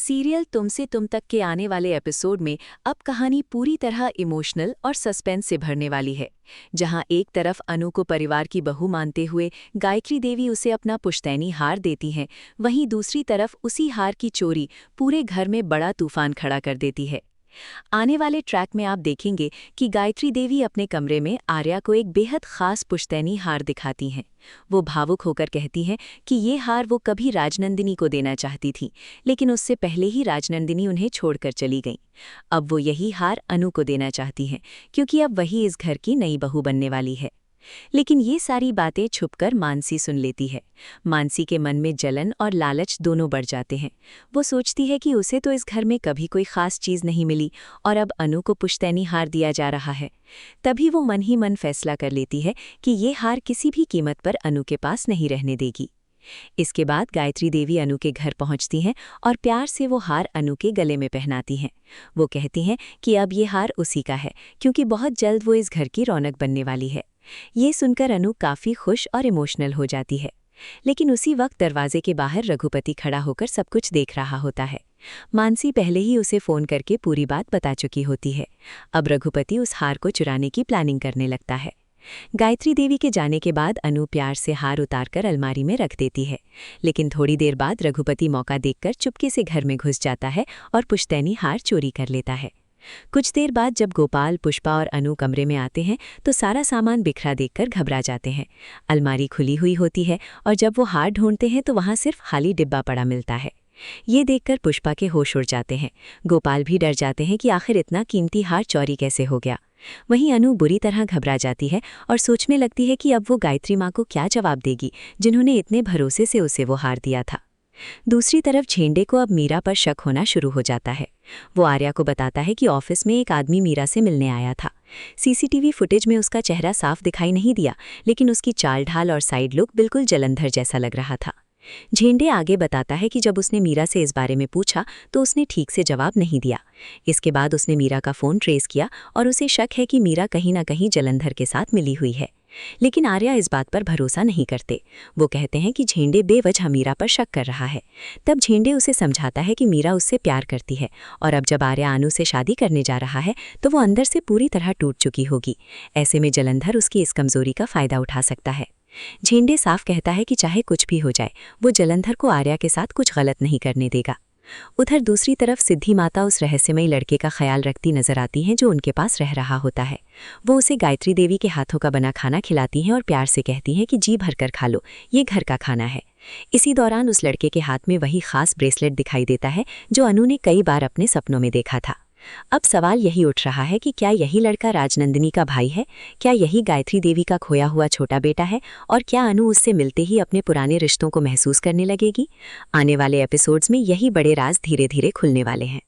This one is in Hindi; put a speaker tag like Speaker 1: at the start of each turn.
Speaker 1: सीरियल तुमसे तुम तक के आने वाले एपिसोड में अब कहानी पूरी तरह इमोशनल और सस्पेंस से भरने वाली है। जहां एक तरफ अनु को परिवार की बहू मानते हुए गायत्री देवी उसे अपना पुश्तैनी हार देती हैं, वहीं दूसरी तरफ उसी हार की चोरी पूरे घर में बड़ा तूफान खड़ा कर देती है। आने वाले ट्रैक में आप देखेंगे कि गायत्री देवी अपने कमरे में आर्या को एक बेहद खास पुश्तैनी हार दिखाती हैं। वो भावुक होकर कहती हैं कि ये हार वो कभी राजनंदिनी को देना चाहती थी, लेकिन उससे पहले ही राजनंदिनी उन्हें छोड़कर चली गई। अब वो यही हार अनु को देना चाहती हैं, क्योंकि अब वही इस घर की नई बहू बनने वाली है। लेकिन ये सारी बातें छुपकर मानसी सुन लेती है। मानसी के मन में जलन और लालच दोनों बढ़ जाते हैं। वो सोचती है कि उसे तो इस घर में कभी कोई खास चीज़ नहीं मिली और अब अनु को पुश्तैनी हार दिया जा रहा है। तभी वो मन ही मन फैसला कर लेती है कि ये हार किसी भी कीमत पर अनु के पास नहीं रहने देगी। इसके बाद गायत्री देवी अनु के घर पहुंचती हैं और प्यार से वो हार अनु के गले में पहनाती हैं। वो कहती हैं कि अब ये हार उसी का है, क्योंकि बहुत जल्द वो इस घर की रौनक बनने वाली है। ये सुनकर अनु काफ़ी खुश और इमोशनल हो जाती है। लेकिन उसी वक्त दरवाजे के बाहर रघुपति खड़ा होकर सब कुछ देख रहा होता है। मानसी पहले ही उसे फ़ोन करके पूरी बात बता चुकी होती है। अब रघुपति उस हार को चुराने की प्लानिंग करने लगता है। गायत्री देवी के जाने के बाद अनु प्यार से हार उतारकर अलमारी में रख देती है, लेकिन थोड़ी देर बाद रघुपति मौका देखकर चुपके से घर में घुस जाता है और पुश्तैनी हार चोरी कर लेता है। कुछ देर बाद जब गोपाल, पुष्पा और अनु कमरे में आते हैं तो सारा सामान बिखरा देखकर घबरा जाते हैं। अलमारी खुली हुई होती है और जब वो हार ढूंढते हैं तो वहाँ सिर्फ खाली डिब्बा पड़ा मिलता है। ये देखकर पुष्पा के होश उड़ जाते हैं। गोपाल भी डर जाते हैं कि आखिर इतना कीमती हार चोरी कैसे हो गया। वहीं अनु बुरी तरह घबरा जाती है और सोचने लगती है कि अब वो गायत्री माँ को क्या जवाब देगी, जिन्होंने इतने भरोसे से उसे वो हार दिया था। दूसरी तरफ झेंडे को अब मीरा पर शक होना शुरू हो जाता है। वो आर्या को बताता है कि ऑफिस में एक आदमी मीरा से मिलने आया था। सीसीटीवी फुटेज में उसका चेहरा साफ दिखाई नहीं दिया, लेकिन उसकी चाल ढाल और साइड लुक बिल्कुल जलंधर जैसा लग रहा था। झेंडे आगे बताता है कि जब उसने मीरा से इस बारे में पूछा तो उसने ठीक से जवाब नहीं दिया। इसके बाद उसने मीरा का फ़ोन ट्रेस किया और उसे शक है कि मीरा कहीं ना कहीं जलंधर के साथ मिली हुई है। लेकिन आर्या इस बात पर भरोसा नहीं करते। वो कहते हैं कि झेंडे बेवजह मीरा पर शक कर रहा है। तब झेंडे उसे समझाता है कि मीरा उससे प्यार करती है और अब जब आर्या अनु से शादी करने जा रहा है तो वो अंदर से पूरी तरह टूट चुकी होगी। ऐसे में जलंधर उसकी इस कमजोरी का फ़ायदा उठा सकता है। झेंडे साफ कहता है कि चाहे कुछ भी हो जाए, वो जलंधर को आर्या के साथ कुछ गलत नहीं करने देगा। उधर दूसरी तरफ सिद्धि माता उस रहस्यमयी लड़के का ख्याल रखती नजर आती हैं जो उनके पास रह रहा होता है। वो उसे गायत्री देवी के हाथों का बना खाना खिलाती हैं और प्यार से कहती हैं कि जी भरकर खा लो, ये घर का खाना है। इसी दौरान उस लड़के के हाथ में वही खास ब्रेसलेट दिखाई देता है जो अनु ने कई बार अपने सपनों में देखा था। अब सवाल यही उठ रहा है कि क्या यही लड़का राजनंदिनी का भाई है? क्या यही गायत्री देवी का खोया हुआ छोटा बेटा है? और क्या अनु उससे मिलते ही अपने पुराने रिश्तों को महसूस करने लगेगी? आने वाले एपिसोड्स में यही बड़े राज धीरे धीरे खुलने वाले हैं।